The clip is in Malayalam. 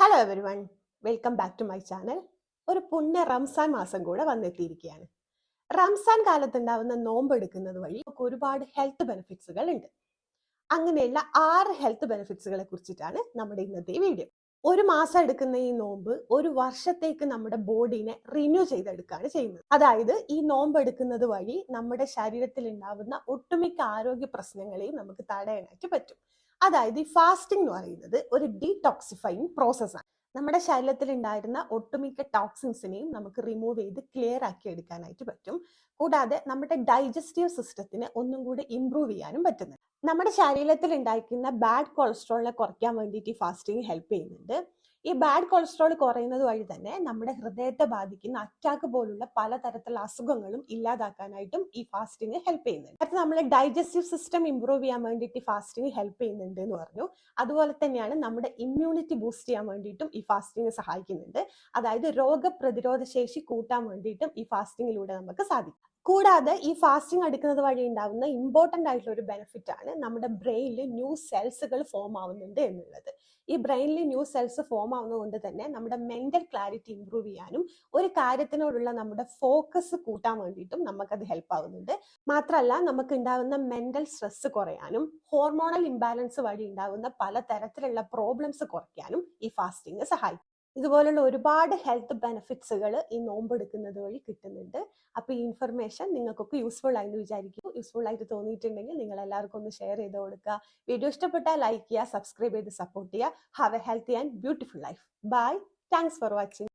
Hello everyone, welcome back to my channel. ഒരു പുണ്യ റംസാൻ മാസം കൂടെ വന്നെത്തിയിരിക്കുകയാണ്. റംസാൻ കാലത്തുണ്ടാവുന്ന നോമ്പ് എടുക്കുന്നത് വഴി നമുക്ക് ഒരുപാട് ഹെൽത്ത് ബെനിഫിറ്റ്സുകൾ ഉണ്ട്. അങ്ങനെയുള്ള 6 ഹെൽത്ത് ബെനിഫിറ്റ്സുകളെ കുറിച്ചിട്ടാണ് നമ്മുടെ ഇന്നത്തെ വീഡിയോ. ഒരു മാസം എടുക്കുന്ന ഈ നോമ്പ് ഒരു വർഷത്തേക്ക് നമ്മുടെ ബോഡീനെ റിന്യൂ ചെയ്തെടുക്കുകയാണ് ചെയ്യുന്നത്. അതായത് ഈ നോമ്പ് എടുക്കുന്നത് വഴി നമ്മുടെ ശരീരത്തിൽ ഉണ്ടാവുന്ന ഒട്ടുമിക്ക ആരോഗ്യ പ്രശ്നങ്ങളെയും നമുക്ക് തടയാനായിട്ട് പറ്റും. അതായത് ഈ ഫാസ്റ്റിംഗ് എന്ന് പറയുന്നത് ഒരു ഡീടോക്സിഫൈങ് പ്രോസസ്സാണ്. നമ്മുടെ ശരീരത്തിൽ ഉണ്ടായിരുന്ന ഒട്ടുമിക്ക ടോക്സിൻസിനെയും നമുക്ക് റിമൂവ് ചെയ്ത് ക്ലിയർ ആക്കി എടുക്കാനായിട്ട് പറ്റും. കൂടാതെ നമ്മുടെ ഡൈജസ്റ്റീവ് സിസ്റ്റത്തിനെ ഒന്നും കൂടി ഇംപ്രൂവ് ചെയ്യാനും പറ്റുന്നുണ്ട്. നമ്മുടെ ശരീരത്തിൽ ഉണ്ടായിരിക്കുന്ന ബാഡ് കൊളസ്ട്രോളിനെ കുറയ്ക്കാൻ വേണ്ടിയിട്ട് ഈ ഫാസ്റ്റിംഗ് ഹെൽപ്പ് ചെയ്യുന്നുണ്ട്. ഈ ബാഡ് കൊളസ്ട്രോൾ കുറയുന്നത് വഴി തന്നെ നമ്മുടെ ഹൃദയത്തെ ബാധിക്കുന്ന അറ്റാക്ക് പോലുള്ള പലതരത്തിലുള്ള അസുഖങ്ങളും ഇല്ലാതാക്കാനായിട്ടും ഈ ഫാസ്റ്റിംഗ് ഹെൽപ്പ് ചെയ്യുന്നുണ്ട്. അത് നമ്മുടെ ഡൈജസ്റ്റീവ് സിസ്റ്റം ഇംപ്രൂവ് ചെയ്യാൻ വേണ്ടിയിട്ട് ഈ ഫാസ്റ്റിംഗ് ഹെൽപ്പ് ചെയ്യുന്നുണ്ട് എന്ന് പറഞ്ഞു. അതുപോലെ തന്നെയാണ് നമ്മുടെ ഇമ്മ്യൂണിറ്റി ബൂസ്റ്റ് ചെയ്യാൻ വേണ്ടിയിട്ടും ഈ ഫാസ്റ്റിംഗ് സഹായിക്കുന്നുണ്ട്. അതായത് രോഗപ്രതിരോധ ശേഷി കൂട്ടാൻ വേണ്ടിയിട്ടും ഈ ഫാസ്റ്റിംഗിലൂടെ നമുക്ക് സാധിക്കും. കൂടാതെ ഈ ഫാസ്റ്റിംഗ് എടുക്കുന്നത് വഴി ഉണ്ടാവുന്ന ഇമ്പോർട്ടൻ്റ് ആയിട്ടുള്ള ഒരു ബെനിഫിറ്റ് ആണ് നമ്മുടെ ബ്രെയിനിൽ ന്യൂ സെൽസുകൾ ഫോം ആവുന്നുണ്ട് എന്നുള്ളത്. ഈ ബ്രെയിനിൽ ന്യൂ സെൽസ് ഫോം ആവുന്നത് കൊണ്ട് തന്നെ നമ്മുടെ മെന്റൽ ക്ലാരിറ്റി ഇംപ്രൂവ് ചെയ്യാനും ഒരു കാര്യത്തിനോടുള്ള നമ്മുടെ ഫോക്കസ് കൂട്ടാൻ വേണ്ടിയിട്ടും നമുക്കത് ഹെൽപ്പ് ആവുന്നുണ്ട്. മാത്രമല്ല നമുക്ക് ഉണ്ടാകുന്ന മെന്റൽ സ്ട്രെസ് കുറയാനും ഹോർമോണൽ ഇംബാലൻസ് വഴി ഉണ്ടാകുന്ന പലതരത്തിലുള്ള പ്രോബ്ലംസ് കുറയ്ക്കാനും ഈ ഫാസ്റ്റിംഗ് സഹായിക്കും. ഇതുപോലുള്ള ഒരുപാട് ഹെൽത്ത് ബെനിഫിറ്റ്സുകൾ ഈ നോമ്പെടുക്കുന്നത് വഴി കിട്ടുന്നുണ്ട്. അപ്പോൾ ഈ ഇൻഫർമേഷൻ നിങ്ങൾക്കൊക്കെ യൂസ്ഫുൾ ആയെന്ന് വിചാരിക്കുന്നു. യൂസ്ഫുൾ ആയിട്ട് തോന്നിയിട്ടുണ്ടെങ്കിൽ നിങ്ങൾ എല്ലാവർക്കും ഒന്ന് ഷെയർ ചെയ്ത് കൊടുക്കുക. വീഡിയോ ഇഷ്ടപ്പെട്ടാൽ ലൈക്ക് ചെയ്യുക, സബ്സ്ക്രൈബ് ചെയ്ത് സപ്പോർട്ട് ചെയ്യുക. Have a healthy and beautiful life. Bye. Thanks for watching.